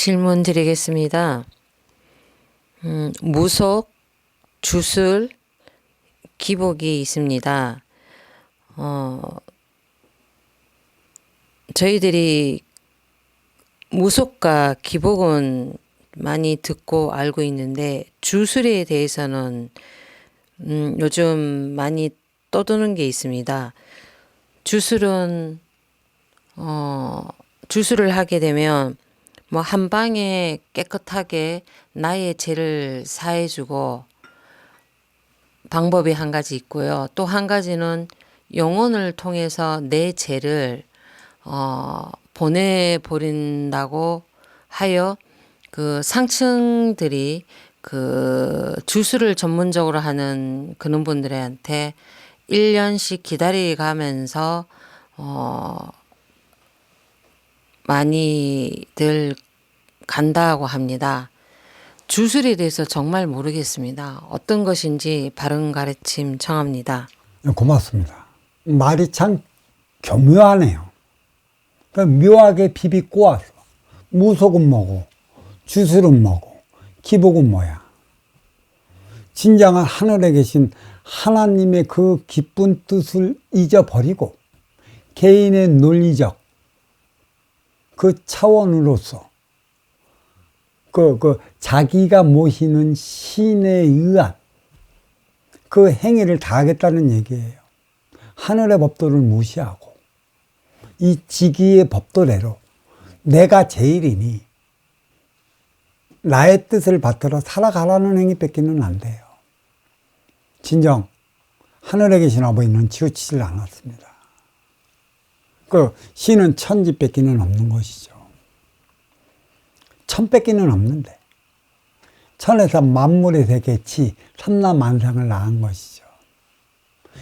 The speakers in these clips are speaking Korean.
질문 드리겠습니다. 무속, 주술, 기복이 있습니다. 저희들이 무속과 기복은 많이 듣고 알고 있는데 주술에 대해서는 요즘 많이 떠도는 게 있습니다. 주술은 주술을 하게 되면 뭐 한 방에 깨끗하게 나의 죄를 사해주고 방법이 한 가지 있고요. 또 한 가지는 영혼을 통해서 내 죄를 보내버린다고 하여 그 상층들이 그 주술을 전문적으로 하는 그런 분들한테 1년씩 기다려가면서 많이들 간다고 합니다. 주술에 대해서 정말 모르겠습니다. 어떤 것인지 바른 가르침 청합니다. 고맙습니다. 말이 참 교묘하네요. 묘하게 비비꼬아서 무속은 뭐고 주술은 뭐고 기복은 뭐야. 진정한 하늘에 계신 하나님의 그 기쁜 뜻을 잊어버리고 개인의 논리적 그 차원으로서 자기가 모시는 신에 의한 그 행위를 다 하겠다는 얘기예요. 하늘의 법도를 무시하고 이 지기의 법도대로 내가 제일이니 나의 뜻을 받들어 살아가라는 행위 뺏기는 안 돼요. 진정 하늘에 계신 아버지는 치우치질 않았습니다. 그 신은 천지 뺏기는 없는 것이죠. 천 뺏기는 없는데 천에서 만물의 세계 치 삼라만상을 낳은 것이죠.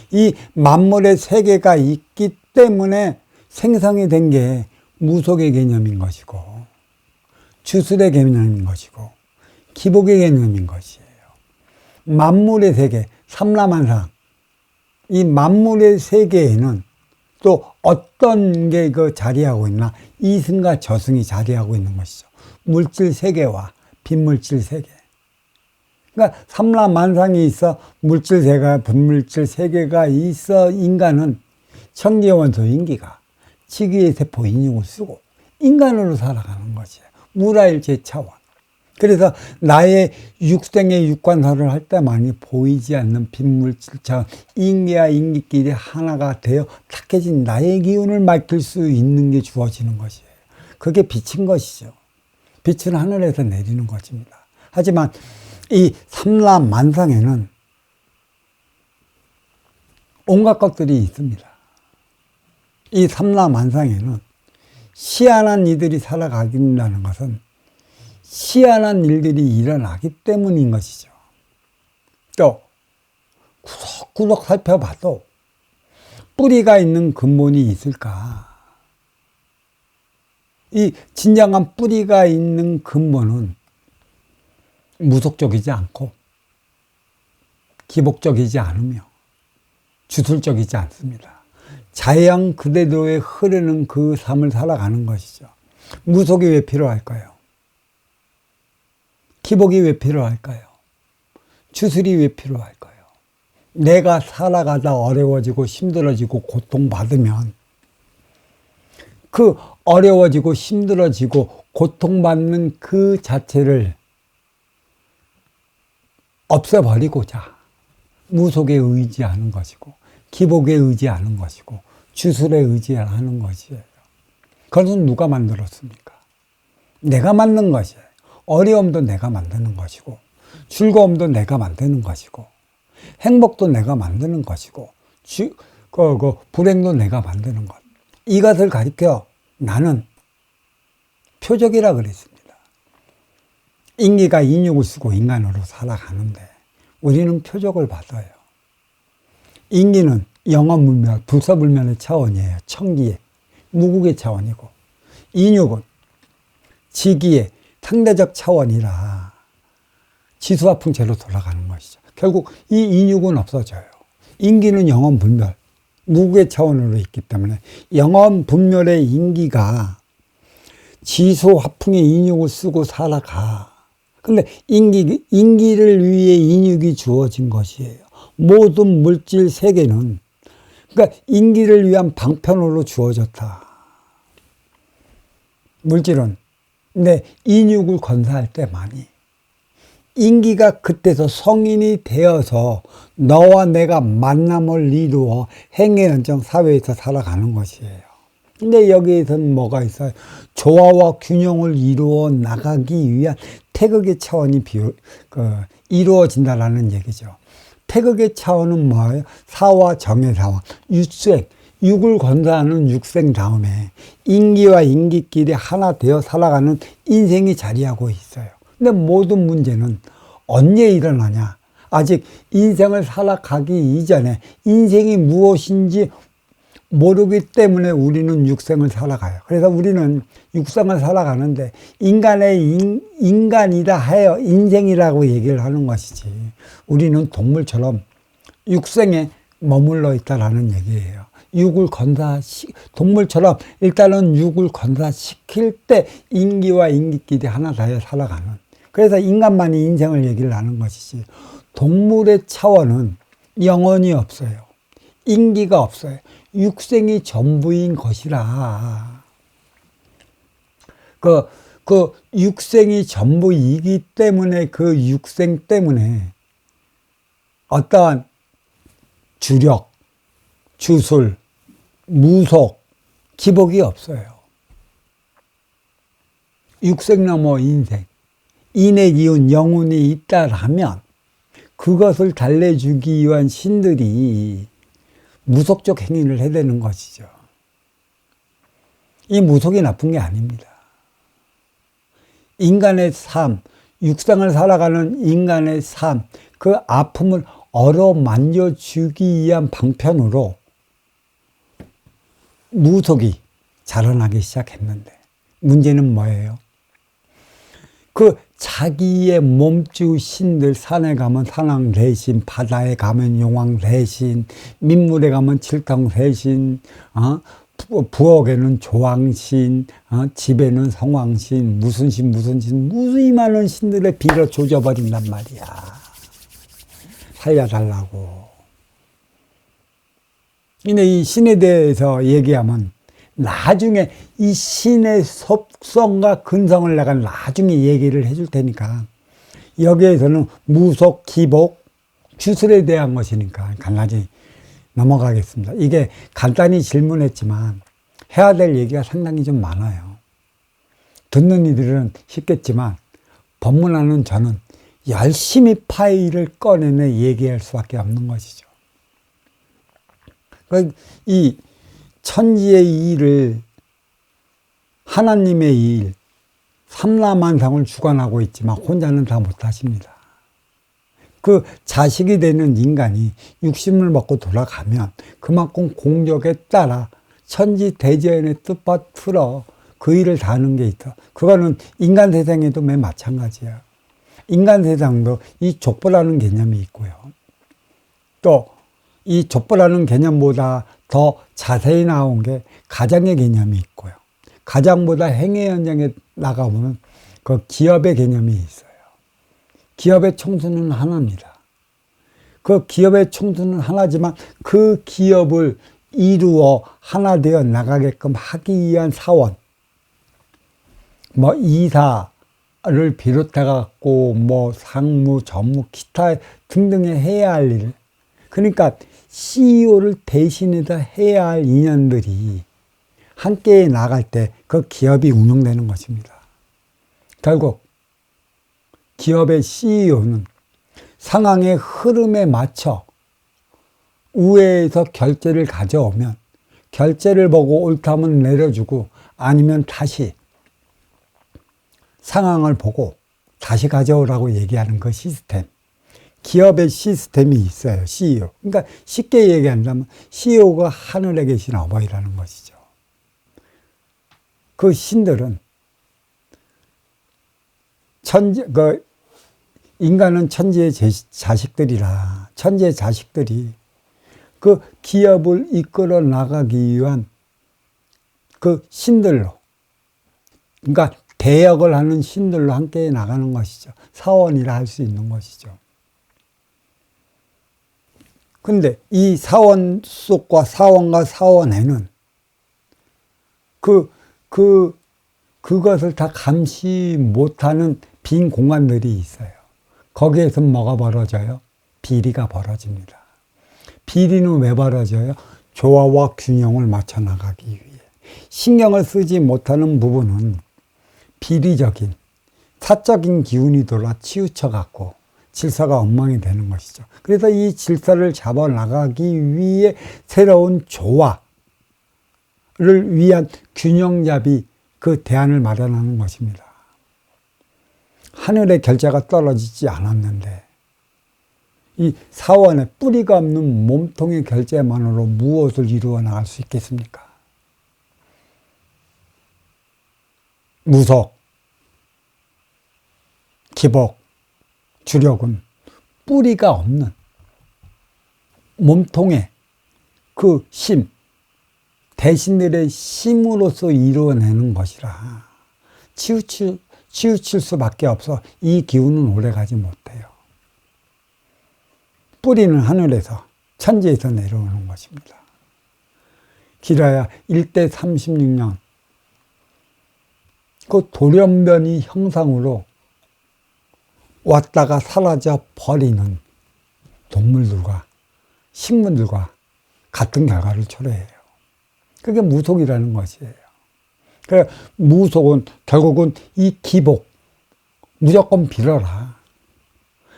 이 만물의 세계가 있기 때문에 생성이 된 게 무속의 개념인 것이고 주술의 개념인 것이고 기복의 개념인 것이에요. 만물의 세계 삼라만상, 이 만물의 세계에는 또 어떤 게 자리하고 있나? 이승과 저승이 자리하고 있는 것이죠. 물질 세계와 빈물질 세계. 그러니까 삼라만상이 있어 물질 세계가 분물질 세계가 있어 인간은 천기원소 인기가 치기의 세포 인육을 쓰고 인간으로 살아가는 것이에요. 무라일체 차원. 그래서 나의 육생의 육관사를 할 때 많이 보이지 않는 빈물질 차원, 인기와 인기끼리 하나가 되어 탁해진 나의 기운을 맡길 수 있는 게 주어지는 것이에요. 그게 빛인 것이죠. 빛은 하늘에서 내리는 것입니다. 하지만 이 삼라만상에는 온갖 것들이 있습니다. 이 삼라만상에는 희한한 이들이 살아가긴다는 것은 희한한 일들이 일어나기 때문인 것이죠. 또 구석구석 살펴봐도 뿌리가 있는 근본이 있을까? 이 진정한 뿌리가 있는 근본은 무속적이지 않고 기복적이지 않으며 주술적이지 않습니다. 자연 그대로에 흐르는 그 삶을 살아가는 것이죠. 무속이 왜 필요할까요? 기복이 왜 필요할까요? 주술이 왜 필요할까요? 내가 살아가다 어려워지고 힘들어지고 고통받으면 그 어려워지고 힘들어지고 고통받는 그 자체를 없애버리고자 무속에 의지하는 것이고 기복에 의지하는 것이고 주술에 의지하는 것이에요. 그것은 누가 만들었습니까? 내가 만든 것이에요. 어려움도 내가 만드는 것이고 즐거움도 내가 만드는 것이고 행복도 내가 만드는 것이고 불행도 내가 만드는 것. 이것을 가리켜 나는 표적이라 그랬습니다. 인기가 인육을 쓰고 인간으로 살아가는데 우리는 표적을 받아요. 인기는 영원불멸, 불사불멸의 차원이에요. 천기의, 무국의 차원이고 인육은 지기의 상대적 차원이라 지수와 풍채로 돌아가는 것이죠. 결국 이 인육은 없어져요. 인기는 영원불멸, 무국의 차원으로 있기 때문에 영원불멸의 인기가 지수 화풍의 인육을 쓰고 살아가. 근데 인기를 위해 인육이 주어진 것이에요. 모든 물질 세계는 그러니까 인기를 위한 방편으로 주어졌다. 물질은. 근데 인육을 건사할 때만이 인기가 그때서 성인이 되어서 너와 내가 만남을 이루어 행해연정 사회에서 살아가는 것이에요. 근데 여기에서는 뭐가 있어요? 조화와 균형을 이루어 나가기 위한 태극의 차원이 이루어진다라는 얘기죠. 태극의 차원은 뭐예요? 사와 정의 사원, 육생, 육을 건사하는 육생 다음에 인기와 인기끼리 하나 되어 살아가는 인생이 자리하고 있어요. 근데 모든 문제는 언제 일어나냐? 아직 인생을 살아가기 이전에 인생이 무엇인지 모르기 때문에 우리는 육생을 살아가요. 그래서 우리는 육생을 살아가는데 인간이다 하여 인생이라고 얘기를 하는 것이지 우리는 동물처럼 육생에 머물러 있다라는 얘기예요. 동물처럼 일단은 육을 건사시킬 때 인기와 인기끼리 하나 되어 살아가는. 그래서 인간만이 인생을 얘기를 하는 것이지 동물의 차원은 영혼이 없어요. 인기가 없어요. 육생이 전부인 것이라. 그 육생이 전부이기 때문에 그 육생 때문에 어떠한 주력, 주술, 무속, 기복이 없어요. 육생 넘어 인생, 인의 기운, 영혼이 있다라면 그것을 달래주기 위한 신들이 무속적 행위를 해대는 것이죠. 이 무속이 나쁜 게 아닙니다. 인간의 삶, 육생을 살아가는 인간의 삶, 그 아픔을 어루만져주기 위한 방편으로 무속이 자라나기 시작했는데 문제는 뭐예요? 그 자기의 몸주 신들, 산에 가면 산왕대신, 바다에 가면 용왕대신, 민물에 가면 칠탕대신, 부엌에는 조왕신, 집에는 성왕신, 무슨 많은 신들의 비를 조져버린단 말이야. 살려달라고. 근데 이 신에 대해서 얘기하면 나중에 이 신의 속성과 근성을 내가 나중에 얘기를 해줄 테니까 여기에서는 무속, 기복, 주술에 대한 것이니까 간단히 넘어가겠습니다. 이게 간단히 질문했지만 해야 될 얘기가 상당히 좀 많아요. 듣는 이들은 쉽겠지만 법문하는 저는 열심히 파일을 꺼내내 얘기할 수밖에 없는 것이죠. 이 천지의 일을 하나님의 일, 삼라만상을 주관하고 있지만 혼자는 다 못하십니다. 그 자식이 되는 인간이 육신을 먹고 돌아가면 그만큼 공력에 따라 천지 대전의 뜻밭으로 그 일을 다 하는 게 있다. 그거는 인간 세상에도 맨 마찬가지야. 인간 세상도 이 족보라는 개념이 있고요. 또 이 족보라는 개념보다 더 자세히 나온 게 가장의 개념이 있고요. 가장보다 행해연장에 나가보면 그 기업의 개념이 있어요. 기업의 총수는 하나입니다. 그 기업의 총수는 하나지만 그 기업을 이루어 하나 되어 나가게끔 하기 위한 사원, 뭐 이사를 비롯해 갖고 뭐 상무, 전무, 기타 등등의 해야 할 일. 그러니까 CEO를 대신해서 해야 할 인연들이 함께 나갈 때 그 기업이 운영되는 것입니다. 결국 기업의 CEO는 상황의 흐름에 맞춰 우회에서 결제를 가져오면 결제를 보고 옳다면 내려주고 아니면 다시 상황을 보고 다시 가져오라고 얘기하는 그 시스템. 기업의 시스템이 있어요. CEO. 그러니까 쉽게 얘기한다면 CEO가 하늘에 계신 어버이라는 것이죠. 그 신들은 인간은 천지의 자식들이라 천지의 자식들이 그 기업을 이끌어 나가기 위한 그 신들로 그러니까 대역을 하는 신들로 함께 나가는 것이죠. 사원이라 할 수 있는 것이죠. 근데 이 사원 속과 사원과 사원에는 그것을 다 감시 못하는 빈 공간들이 있어요. 거기에서 뭐가 벌어져요? 비리가 벌어집니다. 비리는 왜 벌어져요? 조화와 균형을 맞춰 나가기 위해. 신경을 쓰지 못하는 부분은 비리적인, 사적인 기운이 돌아 치우쳐 갖고 질서가 엉망이 되는 것이죠. 그래서 이 질서를 잡아 나가기 위해 새로운 조화를 위한 균형잡이 그 대안을 마련하는 것입니다. 하늘의 결자가 떨어지지 않았는데 이 사원의 뿌리가 없는 몸통의 결재만으로 무엇을 이루어 나갈 수 있겠습니까? 무속, 기복, 주력은 뿌리가 없는 몸통의 그 심, 대신들의 심으로서 이루어내는 것이라 치우칠 수밖에 없어 이 기운은 오래가지 못해요. 뿌리는 하늘에서 천지에서 내려오는 것입니다. 길어야 1대 36년 그 돌연변이 형상으로 왔다가 사라져 버리는 동물들과 식물들과 같은 결과를 초래해요. 그게 무속이라는 것이에요. 그래 무속은 결국은 이 기복, 무조건 빌어라.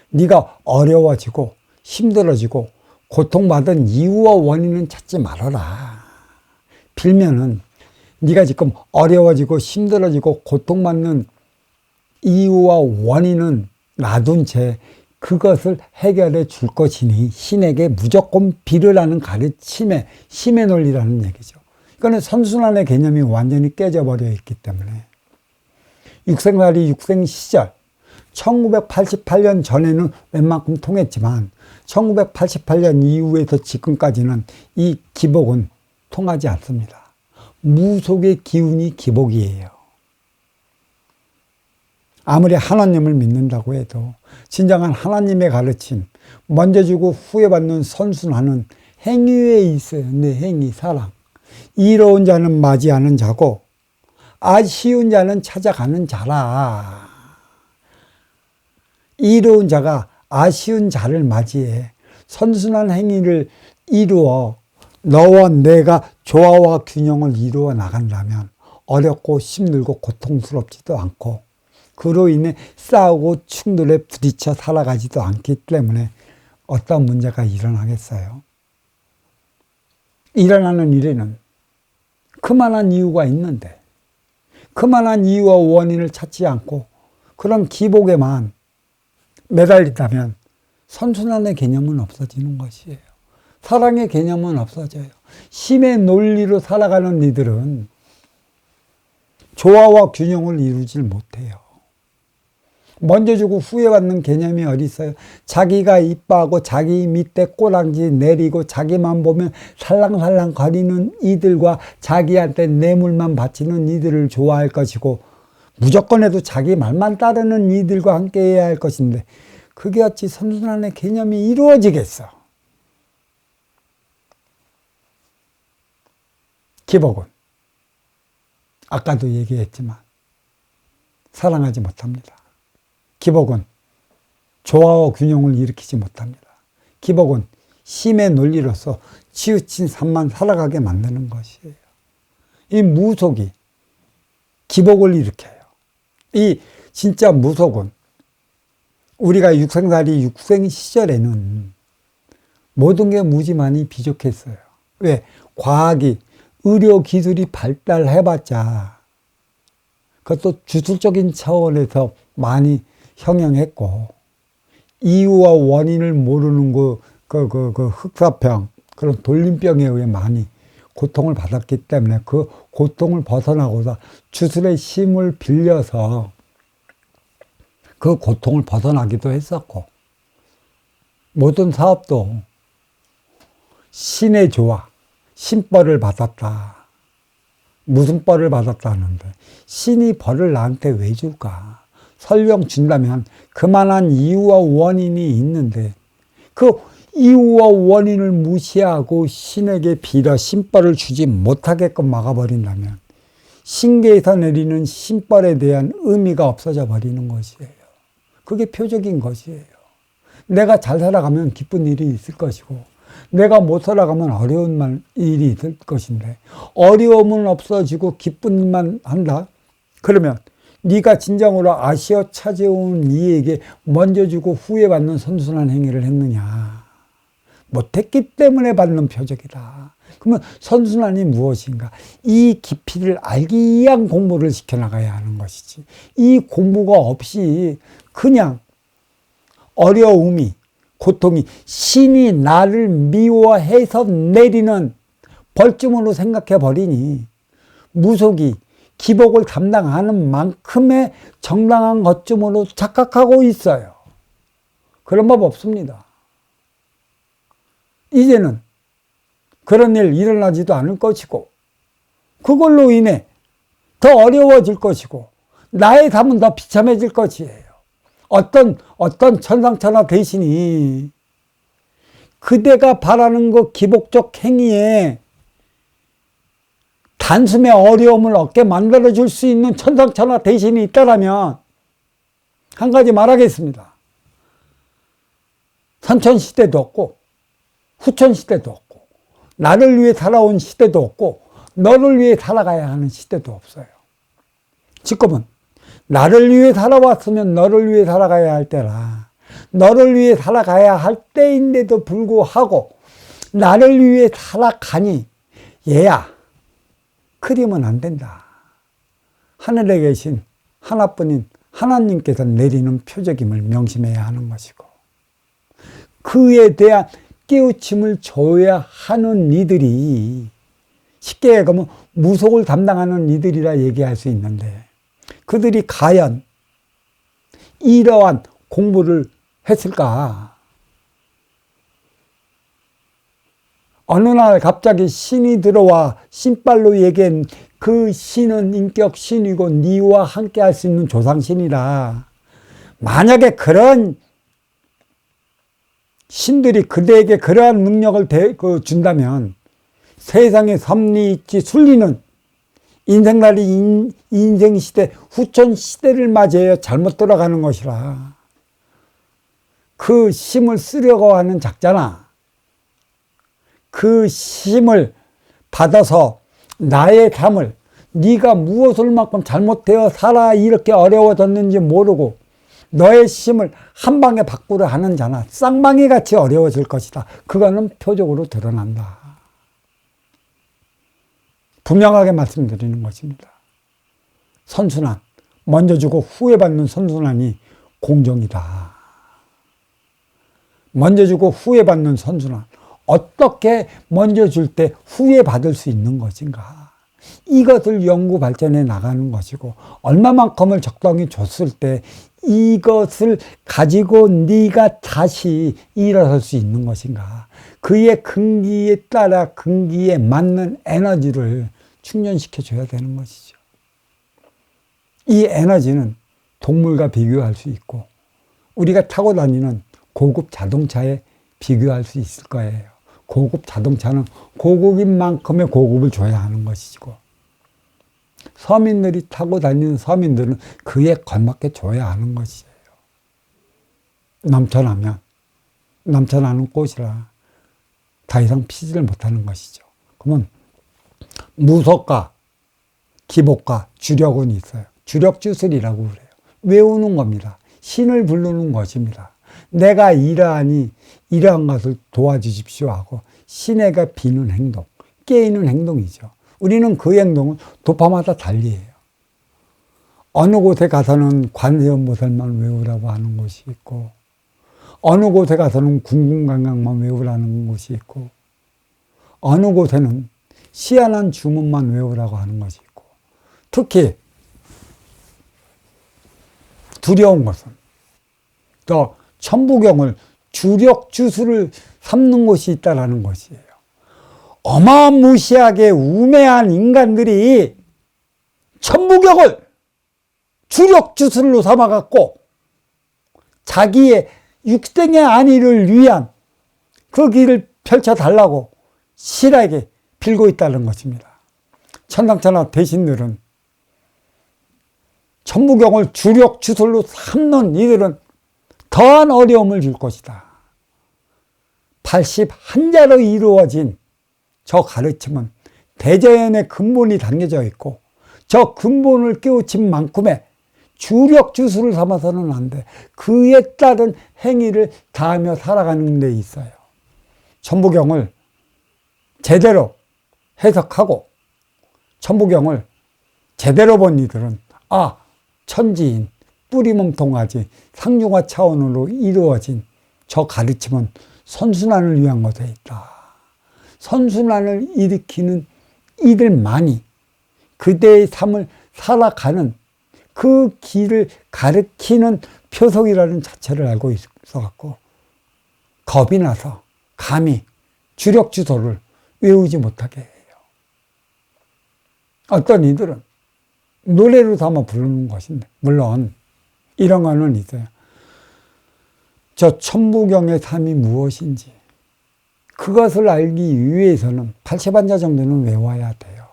네가 어려워지고 힘들어지고 고통받은 이유와 원인은 찾지 말아라. 빌면은 네가 지금 어려워지고 힘들어지고 고통받는 이유와 원인은 놔둔 채 그것을 해결해 줄 것이니 신에게 무조건 빌으라는 가르침의 힘의 논리라는 얘기죠. 이거는 선순환의 개념이 완전히 깨져버려 있기 때문에 육생살이 육생 시절 1988년 전에는 웬만큼 통했지만 1988년 이후에서 지금까지는 이 기복은 통하지 않습니다. 무속의 기운이 기복이에요. 아무리 하나님을 믿는다고 해도 진정한 하나님의 가르침, 먼저 주고 후에 받는 선순환은 행위에 있어요. 내 행위, 사랑. 이로운 자는 맞이하는 자고 아쉬운 자는 찾아가는 자라. 이로운 자가 아쉬운 자를 맞이해 선순환 행위를 이루어 너와 내가 조화와 균형을 이루어 나간다면 어렵고 힘들고 고통스럽지도 않고 그로 인해 싸우고 충돌에 부딪혀 살아가지도 않기 때문에 어떤 문제가 일어나겠어요? 일어나는 일에는 그만한 이유가 있는데 그만한 이유와 원인을 찾지 않고 그런 기복에만 매달리다면 선순환의 개념은 없어지는 것이에요. 사랑의 개념은 없어져요. 힘의 논리로 살아가는 이들은 조화와 균형을 이루질 못해요. 먼저 주고 후에 받는 개념이 어디 있어요? 자기가 이뻐하고 자기 밑에 꼬랑지 내리고 자기만 보면 살랑살랑 거리는 이들과 자기한테 뇌물만 바치는 이들을 좋아할 것이고 무조건 해도 자기 말만 따르는 이들과 함께 해야 할 것인데 그게 어찌 선순환의 개념이 이루어지겠어? 기복은 아까도 얘기했지만 사랑하지 못합니다. 기복은 조화와 균형을 일으키지 못합니다. 기복은 힘의 논리로서 치우친 삶만 살아가게 만드는 것이에요. 이 무속이 기복을 일으켜요. 이 진짜 무속은 우리가 육생살이 육생 시절에는 모든 게 무지만이 비족했어요. 왜? 과학이 의료 기술이 발달해봤자 그것도 주술적인 차원에서 많이 형용했고 이유와 원인을 모르는 그 흑사병 그런 돌림병에 의해 많이 고통을 받았기 때문에 그 고통을 벗어나고자 주술의 힘을 빌려서 그 고통을 벗어나기도 했었고 모든 사업도 신의 조화, 신벌을 받았다. 무슨 벌을 받았다는데 신이 벌을 나한테 왜 줄까? 설령 준다면 그만한 이유와 원인이 있는데 그 이유와 원인을 무시하고 신에게 빌어 신벌을 주지 못하게끔 막아버린다면 신계에서 내리는 신벌에 대한 의미가 없어져 버리는 것이에요. 그게 표적인 것이에요. 내가 잘 살아가면 기쁜 일이 있을 것이고 내가 못 살아가면 어려운 일이 있을 것인데 어려움은 없어지고 기쁜 일만 한다? 그러면 네가 진정으로 아쉬워 찾아온 이에게 먼저 주고 후회 받는 선순환 행위를 했느냐? 못했기 때문에 받는 표적이다. 그러면 선순환이 무엇인가? 이 깊이를 알기 위한 공부를 시켜나가야 하는 것이지. 이 공부가 없이 그냥 어려움이, 고통이 신이 나를 미워해서 내리는 벌점으로 생각해 버리니 무속이 기복을 담당하는 만큼의 정당한 것쯤으로 착각하고 있어요. 그런 법 없습니다. 이제는 그런 일 일어나지도 않을 것이고 그걸로 인해 더 어려워질 것이고 나의 삶은 더 비참해질 것이에요. 어떤 천상천하 대신이 그대가 바라는 그 기복적 행위에 단숨에 어려움을 얻게 만들어줄 수 있는 천상천하 대신이 있다라면 한 가지 말하겠습니다. 선천시대도 없고 후천시대도 없고 나를 위해 살아온 시대도 없고 너를 위해 살아가야 하는 시대도 없어요. 지금은 나를 위해 살아왔으면 너를 위해 살아가야 할 때라. 너를 위해 살아가야 할 때인데도 불구하고 나를 위해 살아가니 얘야 그리면 안 된다. 하늘에 계신 하나뿐인 하나님께서 내리는 표적임을 명심해야 하는 것이고 그에 대한 깨우침을 줘야 하는 이들이 쉽게 얘기하면 무속을 담당하는 이들이라 얘기할 수 있는데 그들이 과연 이러한 공부를 했을까? 어느 날 갑자기 신이 들어와 신발로 얘기한 그 신은 인격 신이고 니와 함께 할 수 있는 조상신이라 만약에 그런 신들이 그대에게 그러한 능력을 준다면 세상에 섭리 있지 순리는 인생날이 인생시대 후천시대를 맞이하여 잘못 돌아가는 것이라 그 심을 쓰려고 하는 작자나 그 심을 받아서 나의 삶을 네가 무엇을 만큼 잘못되어 살아 이렇게 어려워졌는지 모르고 너의 심을 한 방에 바꾸려 하는 자나 쌍방이 같이 어려워질 것이다. 그거는 표적으로 드러난다. 분명하게 말씀드리는 것입니다. 선순환, 먼저 주고 후회 받는 선순환이 공정이다. 먼저 주고 후회 받는 선순환. 어떻게 먼저 줄 때 후회 받을 수 있는 것인가? 이것을 연구 발전해 나가는 것이고 얼마만큼을 적당히 줬을 때 이것을 가지고 네가 다시 일어설 수 있는 것인가? 그의 근기에 따라 근기에 맞는 에너지를 충전시켜 줘야 되는 것이죠. 이 에너지는 동물과 비교할 수 있고 우리가 타고 다니는 고급 자동차에 비교할 수 있을 거예요. 고급 자동차는 고급인 만큼의 고급을 줘야 하는 것이고 서민들이 타고 다니는 서민들은 그에 걸맞게 줘야 하는 것이에요. 넘쳐나는 꽃이라 더 이상 피지를 못하는 것이죠. 그러면 무속과 기복과 주력은 있어요. 주력주술이라고 그래요. 외우는 겁니다. 신을 부르는 것입니다. 내가 이러한 것을 도와주십시오 하고 신에게 비는 행동, 깨이는 행동이죠. 우리는 그 행동은 도파마다 달리해요. 어느 곳에 가서는 관세음보살만 외우라고 하는 곳이 있고 어느 곳에 가서는 궁금강강만 외우라는 곳이 있고 어느 곳에는 시한한 주문만 외우라고 하는 것이 있고 특히 두려운 것은 또 천부경을 주력 주술을 삼는 곳이 있다라는 것이에요. 어마무시하게 우매한 인간들이 천부경을 주력 주술로 삼아갖고 자기의 육생의 안위를 위한 그 길을 펼쳐달라고 실하게 빌고 있다는 것입니다. 천당천하 대신들은 천부경을 주력 주술로 삼는 이들은 더한 어려움을 줄 것이다. 81자로 이루어진 저 가르침은 대자연의 근본이 담겨져 있고 저 근본을 깨우친 만큼의 주력 주술을 삼아서는 안 돼. 그에 따른 행위를 다하며 살아가는 데 있어요. 천부경을 제대로 해석하고 천부경을 제대로 본 이들은 천지인 뿌리몸통하지 상중하 차원으로 이루어진 저 가르침은 선순환을 위한 것에 있다. 선순환을 일으키는 이들만이 그대의 삶을 살아가는 그 길을 가르치는 표석이라는 자체를 알고 있어갖고 겁이 나서 감히 주력주소를 외우지 못하게 해요. 어떤 이들은 노래로 삼아 부르는 것인데, 물론 이런 거는 있어요. 저 천부경의 삶이 무엇인지 그것을 알기 위해서는 80환자 정도는 외워야 돼요.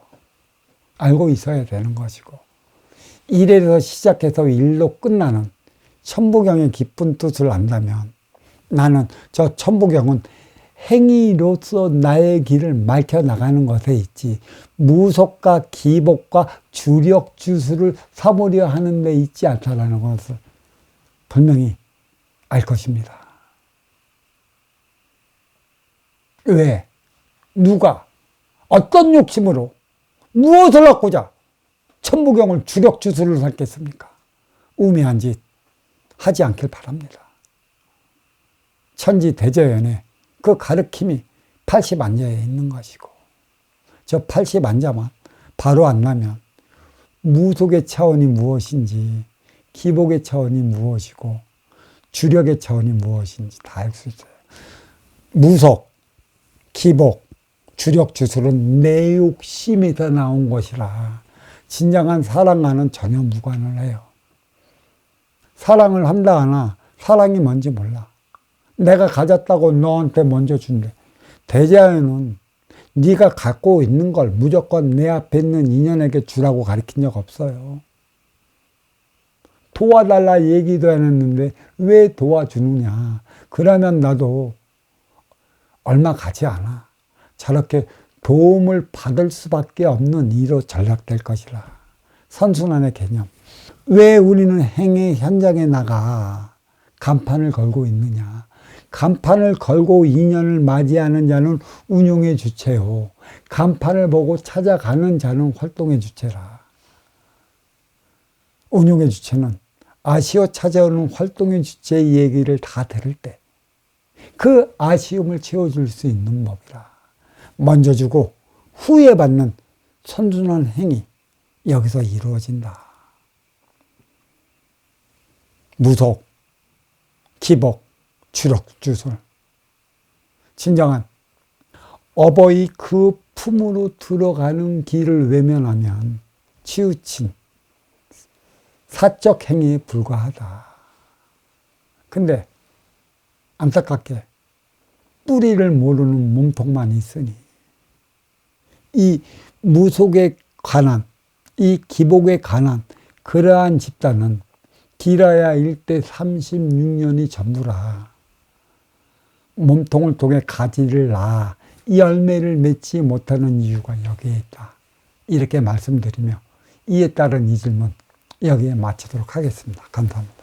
알고 있어야 되는 것이고, 1에서 시작해서 1로 끝나는 천부경의 깊은 뜻을 안다면 나는 저 천부경은 행위로서 나의 길을 밝혀나가는 것에 있지 무속과 기복과 주력주술을 삼으려 하는 데 있지 않다라는 것을 분명히 알 것입니다. 왜? 누가? 어떤 욕심으로? 무엇을 얻고자 천부경을 주력주술을 삼겠습니까? 우매한 짓 하지 않길 바랍니다. 천지대자연에 그 가르침이 80안자에 있는 것이고, 저 80안자만 바로 안 나면 무속의 차원이 무엇인지, 기복의 차원이 무엇이고, 주력의 차원이 무엇인지 다 알 수 있어요. 무속, 기복, 주력 주술은 내 욕심에서 나온 것이라 진정한 사랑과는 전혀 무관을 해요. 사랑을 한다 하나 사랑이 뭔지 몰라. 내가 가졌다고 너한테 먼저 준대. 대자연은 네가 갖고 있는 걸 무조건 내 앞에 있는 인연에게 주라고 가르친 적 없어요. 도와달라 얘기도 안 했는데 왜 도와주느냐. 그러면 나도 얼마 가지 않아. 저렇게 도움을 받을 수밖에 없는 이로 전락될 것이라. 선순환의 개념. 왜 우리는 행의 현장에 나가 간판을 걸고 있느냐. 간판을 걸고 인연을 맞이하는 자는 운용의 주체요. 간판을 보고 찾아가는 자는 활동의 주체라. 운용의 주체는 아쉬워 찾아오는 활동의 주체의 얘기를 다 들을 때 그 아쉬움을 채워줄 수 있는 법이라. 먼저 주고 후에 받는 선순환 행위, 여기서 이루어진다. 무속, 기복, 주력주술. 진정한 어버이 그 품으로 들어가는 길을 외면하면 치우친 사적 행위에 불과하다. 근데 안타깝게 뿌리를 모르는 몸통만 있으니 이 무속에 관한, 이 기복에 관한 그러한 집단은 길어야 일대 36년이 전부라. 몸통을 통해 가지를 낳아 열매를 맺지 못하는 이유가 여기에 있다. 이렇게 말씀드리며 이에 따른 이 질문 여기에 마치도록 하겠습니다. 감사합니다.